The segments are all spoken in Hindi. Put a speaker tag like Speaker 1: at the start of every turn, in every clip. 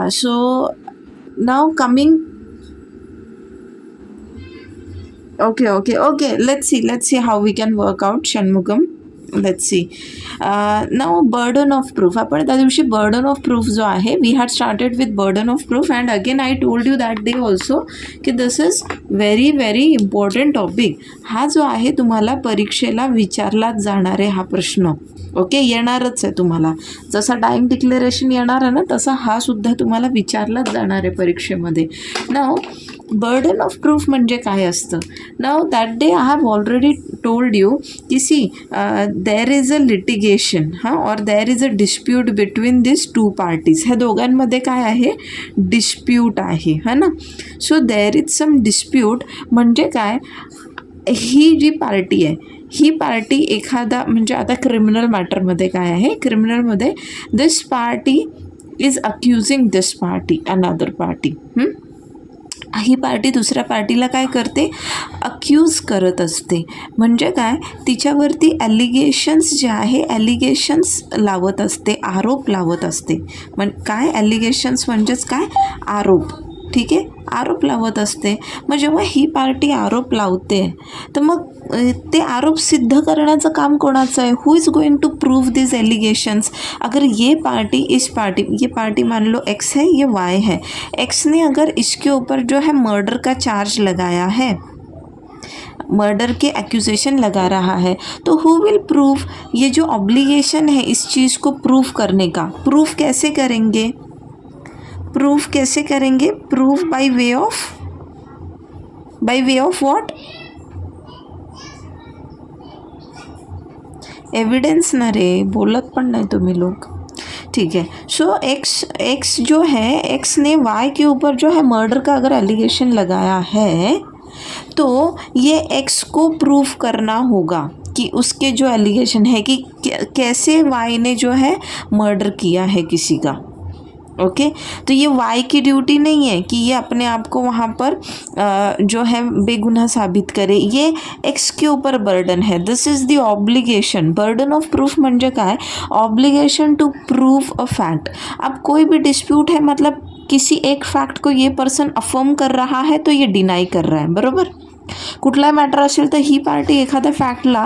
Speaker 1: So now coming. Okay. Let's see how we can work out Shanmugam. Let's see. Now burden of proof. आपण त्या दिवशी burden of proof जो आहे, we had started with burden of proof, and again I told you that day also की this is very important topic. हा जो आहे तुम्हाला परीक्षेला विचारलाच जाणार आहे हा प्रश्न. ओके, येणारच आहे तुम्हाला. जसा टाईम डिक्लेरेशन येणार आहे ना, तसा हा सुद्धा तुम्हाला विचारलाच जाणार आहे परीक्षेमध्ये. नाव बर्डन ऑफ प्रूफ म्हणजे काय असतं. Now that day I have already told you की see there is a litigation और there is a dispute between this two parties. ह्या दोघांमध्ये काय आहे, डिस्प्यूट आहे ना. सो देर इज सम डिस्प्यूट म्हणजे काय, ही जी पार्टी आहे ही पार्टी एखादा म्हणजे आता क्रिमिनल मॅटरमध्ये काय आहे, क्रिमिनलमध्ये this party is accusing this party another party. ही पार्टी दुसऱ्या पार्टीला काय करते, अक्यूज करत असते. म्हणजे काय, तिच्यावरती ॲलिगेशन्स जे आहे ॲलिगेशन्स लावत असते, आरोप लावत असते. काय ॲलिगेशन्स म्हणजेच काय, आरोप. ठीक आहे, आरोप लावत असते. मग जेव्हा ही पार्टी आरोप लावते तर मग ते आरोप सिद्ध करण्याचं काम कोणाचं आहे, who is going to prove this allegations. अगर ये पार्टी इस पार्टी, ये पार्टी मान लो एक्स है, ये वाई है, एक्स ने अगर इसके ऊपर जो है मर्डर का चार्ज लगाया है, मर्डर के एक्यूजेशन लगा रहा है, तो हु विल प्रूव. ये जो ऑब्लिगेशन है इस चीज़ को प्रूव करने का, प्रूफ कैसे करेंगे, प्रूफ कैसे करेंगे, proof by way of what, evidence ना रे, बोलत पण नाही तुम्ही लोग. ठीक है. सो एक्स जो है, एक्स ने वाई के ऊपर जो है मर्डर का अगर एलिगेशन लगाया है तो ये एक्स को प्रूफ करना होगा कि उसके जो एलिगेशन है कि कैसे वाई ने जो है मर्डर किया है किसी का. ओके तो ये वाई की ड्यूटी नहीं है कि ये अपने आप को वहाँ पर जो है बेगुनाह साबित करे, ये एक्स के ऊपर बर्डन है. This is the obligation. Burden of proof म्हणजे काय, obligation to prove a fact. अब कोई भी डिस्प्यूट है, मतलब किसी एक फैक्ट को ये पर्सन अफर्म कर रहा है तो ये डिनाई कर रहा है, बरोबर. कुठला मॅटर असेल तर ही पार्टी एखाद्या फॅक्टला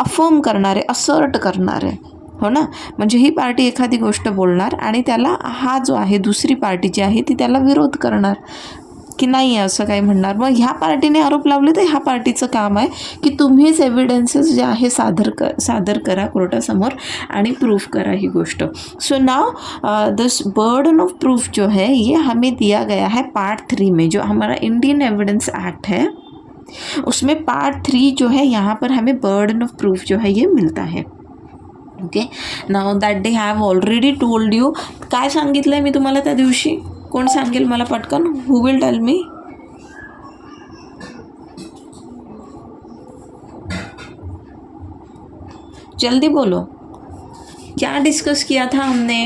Speaker 1: अफर्म करणार आहे, असर्ट करणार आहे, हो ना. म्हणजे ही पार्टी एखादी गोष्ट बोलणार आणि त्याला हा जो आहे दुसरी पार्टी जी आहे ती त्याला विरोध करणार की नाही असं काही म्हणणार. मग ह्या पार्टीने आरोप लावले तर ह्या पार्टीचं काम आहे की तुम्हीच एव्हिडन्सेस जे आहे सादर करा कोर्टासमोर आणि प्रूफ करा ही गोष्ट. So now this burden of proof जो है ये हमें दिया गया है पार्ट 3 में. जो हमारा इंडियन एविडेंस एक्ट है उसमें पार्ट 3 जो है यहाँ पर हमें बर्डन ऑफ प्रूफ जो है ये मिलता है. Okay now that day have already told you. काय सांगितलं आहे मी तुम्हाला त्या दिवशी, कोण सांगेल मला पटकन, हु विल टेल मी. जल्दी बोलो, क्या डिस्कस किया था हमने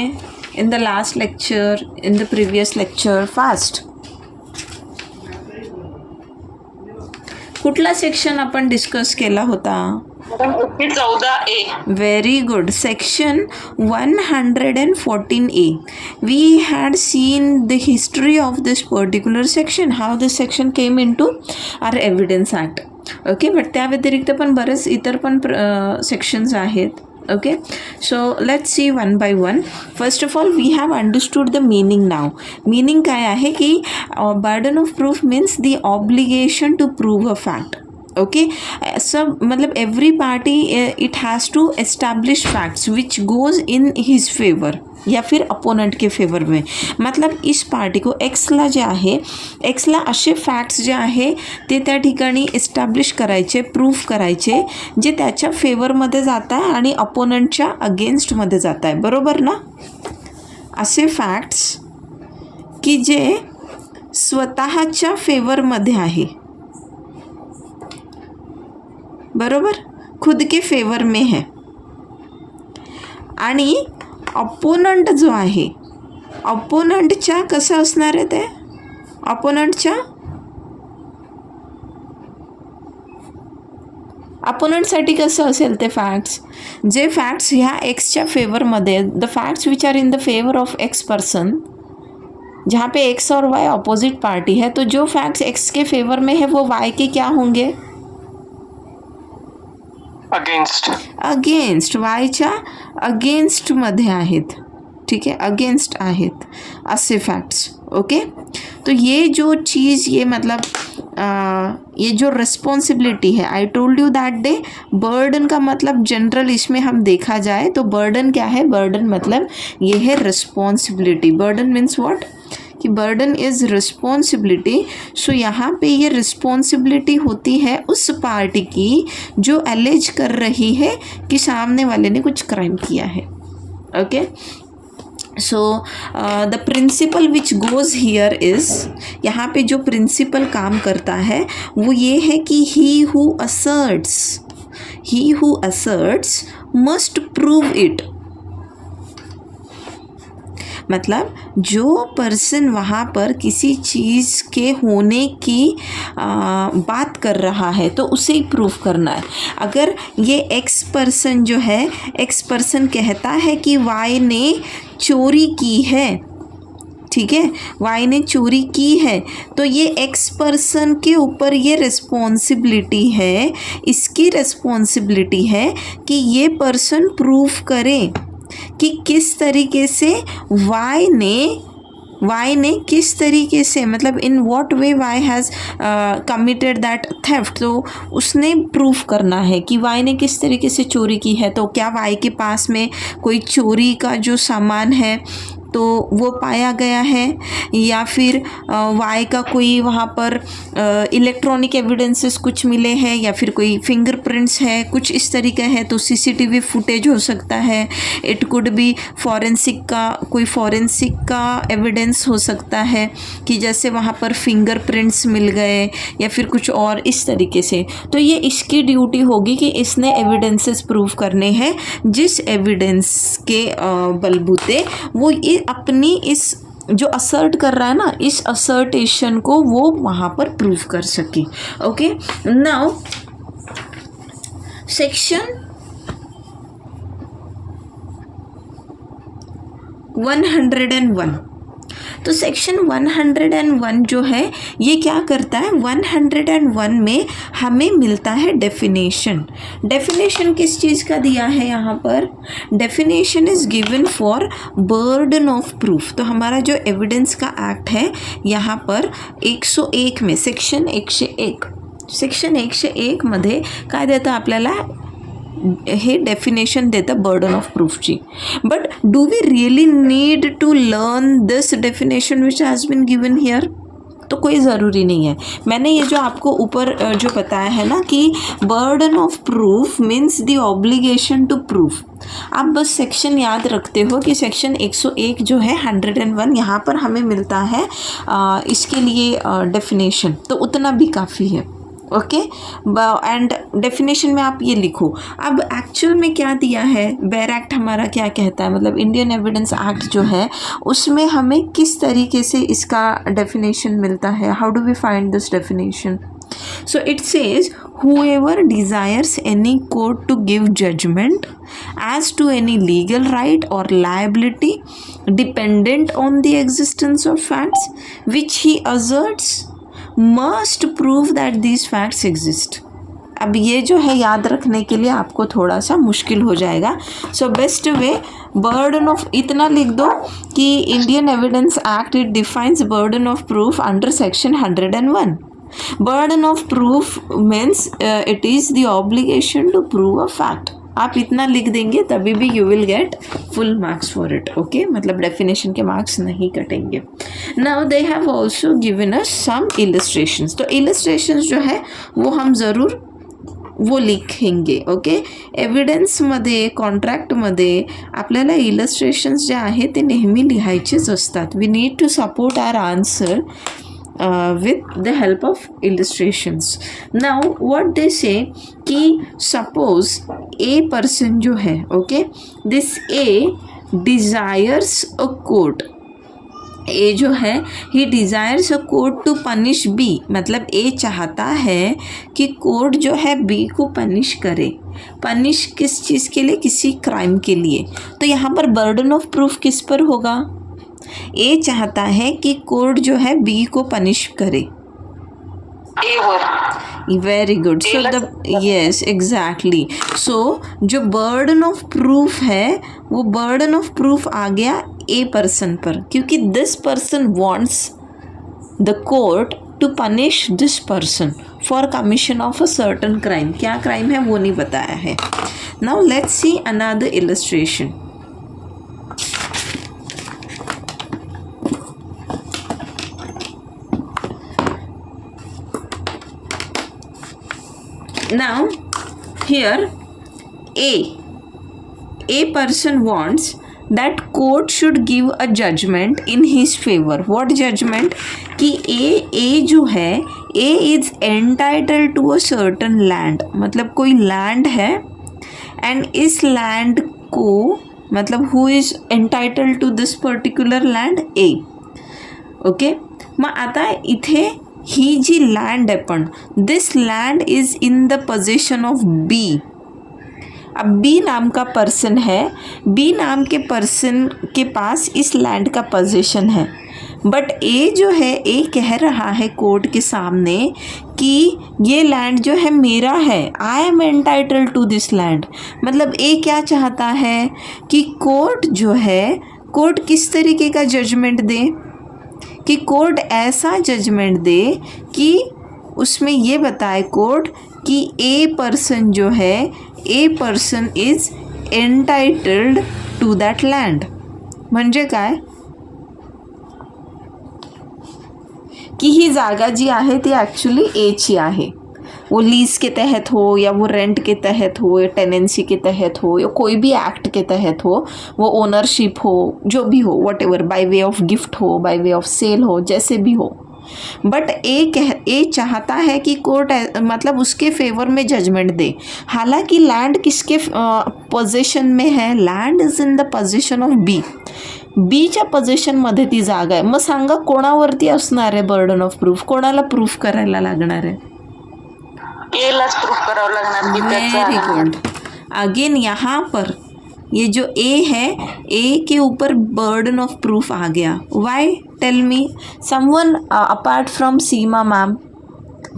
Speaker 1: in the last lecture, in the previous lecture, fast. कुठला सेक्शन आपण डिस्कस केला होता. 14A. Very good. Section 114A. We had seen the history of this particular section, how this section came into our Evidence Act. Okay, but त्या व्यतिरिक्त पण बरेच इतर पण sections आहेत. Okay, so let's see one by one. First of all, we have understood the meaning now. Meaning काय आहे की burden of proof means the obligation to prove a fact. Okay सब मतलब every party it has to establish facts which goes in his favour या फिर अपोनंट के फेवर में. मतलब इस पार्टी को एक्सला जे आहे, एक्सला असे फॅक्ट्स जे आहे ते त्या ठिकाणी एस्टॅब्लिश करायचे, प्रूफ करायचे जे त्याच्या फेवरमध्ये जात आहे आणि अपोनंटच्या अगेन्स्टमध्ये जात आहे, बरोबर ना. असे फॅक्ट्स की जे स्वतःच्या फेवरमध्ये आहे, बरोबर, खुद के फेवर में है. आणि अपोनंट जो आहे, अपोनंटच्या कसं असणार आहे ते, अपोनंटसाठी कसं असेल ते फॅक्ट्स, जे फॅक्ट्स ह्या एक्सच्या फेवरमध्ये, the facts which are in the favour of X person, जहाँ पे एक्स और वाई अपोजिट पार्टी है, तो जो फैक्ट्स एक्स के फेवर में है वो वाई के क्या होंगे? अगेन्स्ट, वायच्या अगेन्स्ट मध्ये आहेत. ठीक है, अगेन्स्ट आहेत असे फैक्ट्स. ओके, तो ये जो चीज़, ये मतलब ये जो रिस्पॉन्सिबिलिटी है, I told you that day, burden का मतलब जनरल इसमें हम देखा जाए तो बर्डन क्या है? बर्डन मतलब ये है रिस्पॉन्सिबिलिटी. Burden means what? कि बर्डन इज़ रिस्पॉन्सिबिलिटी. सो यहाँ पे ये रिस्पॉन्सिबिलिटी होती है उस पार्टी की जो एलेज कर रही है कि सामने वाले ने कुछ क्राइम किया है. Okay, so the principal which goes here is, यहाँ पे जो प्रिंसिपल काम करता है वो ये है कि he who assets must prove it. मतलब जो पर्सन वहाँ पर किसी चीज़ के होने की बात कर रहा है तो उसे ही प्रूव करना है. अगर ये एक्स पर्सन जो है, एक्स पर्सन कहता है कि वाई ने चोरी की है, ठीक है, वाई ने चोरी की है, तो ये एक्स पर्सन के ऊपर ये रिस्पॉन्सिबिलिटी है, इसकी रिस्पॉन्सिबिलिटी है कि ये पर्सन प्रूव करे कि किस तरीके से वाई ने किस तरीके से, मतलब in what way Y has committed that theft. तो उसने प्रूव करना है कि वाई ने किस तरीके से चोरी की है. तो क्या वाई के पास में कोई चोरी का जो सामान है तो वो पाया गया है, या फिर वाई का कोई वहाँ पर इलेक्ट्रॉनिक एविडेंसेस कुछ मिले हैं, या फिर कोई फिंगरप्रिंट्स है, कुछ इस तरीके है. तो सीसीटीवी फुटेज हो सकता है, इट कुड बी फॉरेंसिक का एविडेंस हो सकता है कि जैसे वहाँ पर फिंगरप्रिंट्स मिल गए या फिर कुछ और इस तरीके से. तो ये इसकी ड्यूटी होगी कि इसने एविडेंसेस प्रूव करने हैं, जिस एविडेंस के बलबूते वो अपनी इस जो असर्ट कर रहा है ना, इस असर्टेशन को वो वहाँ पर प्रूव कर सके. Okay, now section 101. तो सेक्शन 101 जो है ये क्या करता है? 101 में हमें मिलता है डेफिनेशन. डेफिनेशन किस चीज़ का दिया है यहाँ पर? Definition is given for burden of proof. तो हमारा जो एविडेंस का एक्ट है यहाँ पर 101 में सेक्शन 101 मध्ये काय देतं आपल्याला? हे डेफिनेशन देतं बर्डन ऑफ प्रूफची. But do we really need to learn this definition which has been given here? तो कोई ज़रूरी नहीं है. मैंने ये जो आपको ऊपर जो बताया है ना कि burden of proof means the obligation to proof. आप बस सेक्शन याद रखते हो कि सेक्शन 101 जो है 101 यहाँ पर हमें मिलता है इसके लिए डेफिनेशन. तो उतना भी काफ़ी है. ओके, एंड डेफिनेशन में आप ये लिखो. अब एक्चुअल में क्या दिया है? बेयर एक्ट हमारा क्या कहता है, मतलब इंडियन एविडेंस एक्ट जो है उसमें हमें किस तरीके से इसका डेफिनेशन मिलता है? How do we find this definition? So it says whoever desires any court to give judgment as to any legal right or liability dependent on the existence of facts which he asserts must prove that these facts exist. अब ये जो है याद रखने के लिए आपको थोड़ा सा मुश्किल हो जाएगा. So best way, burden of इतना लिख दो कि Indian evidence act it defines burden of proof under section 101. Burden of proof means it is the obligation to prove a fact. आप इतना लिख देंगे तभी भी you will get full marks for it. Okay, मतलब डेफिनेशन के मार्क्स नहीं कटेंगे. Now they have also given us some illustrations. तो illustrations जो है वो हम ज़रूर वो लिखेंगे. ओके, एव्हिडन्समध्ये, कॉन्ट्रॅक्टमध्ये आपल्याला इलस्ट्रेशन्स जे आहे ते नेहमी लिहायचेच असतात. We need to support our answer with the help of illustrations. Now what they say कि suppose a person जो है, okay, this A desires a court. A जो है he desires a court to punish B. मतलब A चाहता है कि कोर्ट जो है B को पनिश करे. पनिश किस चीज़ के लिए? किसी क्राइम के लिए. तो यहाँ पर बर्डन ऑफ प्रूफ किस पर होगा? ए चाहता है कि कोर्ट जो है बी को पनिश करे. Very good. So the yes exactly. So जो बर्डन ऑफ प्रूफ है वो बर्डन ऑफ प्रूफ आ गया ए पर्सन पर, क्योंकि this person wants the court to punish this person for commission of a certain crime. क्या क्राइम है वो नहीं बताया है. Now let's see another illustration. Now here a person wants that court should give a judgment in his favor. What judgment? कि a जो है a is entitled to a certain land. मतलब कोई land है and इस land को मतलब who is entitled to this particular land? A. Okay. मग आता इथे ही जी लँड आहे पण this land is in the possession of B. अब बी नाम का पर्सन है, बी नाम के पर्सन के पास इस लैंड का पोजेशन है, बट ए जो है ए कह रहा है कोर्ट के सामने कि ये लैंड जो है मेरा है, I am entitled to this land. मतलब ए क्या चाहता है कि कोर्ट जो है, कोर्ट किस तरीके का जजमेंट दे, कि कोर्ट ऐसा जजमेंट दे कि उसमें ये बताए कोर्ट कि ए पर्सन जो है, a person is entitled to that land. म्हणजे काय की ही जागा जी आहे ती ॲक्च्युली एची आहे. वो लीज के तहत हो या वो रेंट के तहत हो या टेनेंसी के तहत हो या कोई भी एक्ट के तहत हो, वो ओनरशिप हो, जो भी हो, what ever, by way of gift हो, बाय वे ऑफ सेल हो, जैसे भी हो. बट ए चाहता है कि कोर्ट मतलब उसके फेवर में जजमेंट दे. हालांकि लैंड किसके पोजेशन में है? Land is in the possession of B. बीच्या पोजेशनमध्ये ती जागा आहे. मग सांगा कोणावरती असणार आहे बर्डन ऑफ प्रूफ? कोणाला प्रूफ करायला लागणार आहे?
Speaker 2: एलाच प्रूफ करावं लागणार.
Speaker 1: Very good. अगेन यहाँ पर ये जो ए है, ए के ऊपर बर्डन ऑफ प्रूफ आ गया. Why? Tell me. Someone apart from Seema ma'am.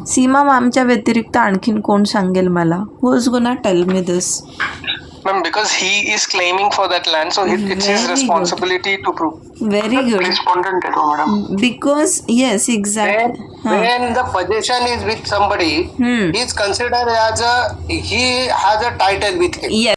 Speaker 1: Seema मैमच्या व्यतिरिक्त आणखीन कोण सांगेल मला? Who is gonna tell me this?
Speaker 3: Ma'am, because he is claiming for that land, so it's his responsibility to prove.
Speaker 1: Very good.
Speaker 3: Respondent, madam.
Speaker 1: Because yes, exactly.
Speaker 4: When the possession is with somebody, he is considered as he has a title with him.
Speaker 1: Yes.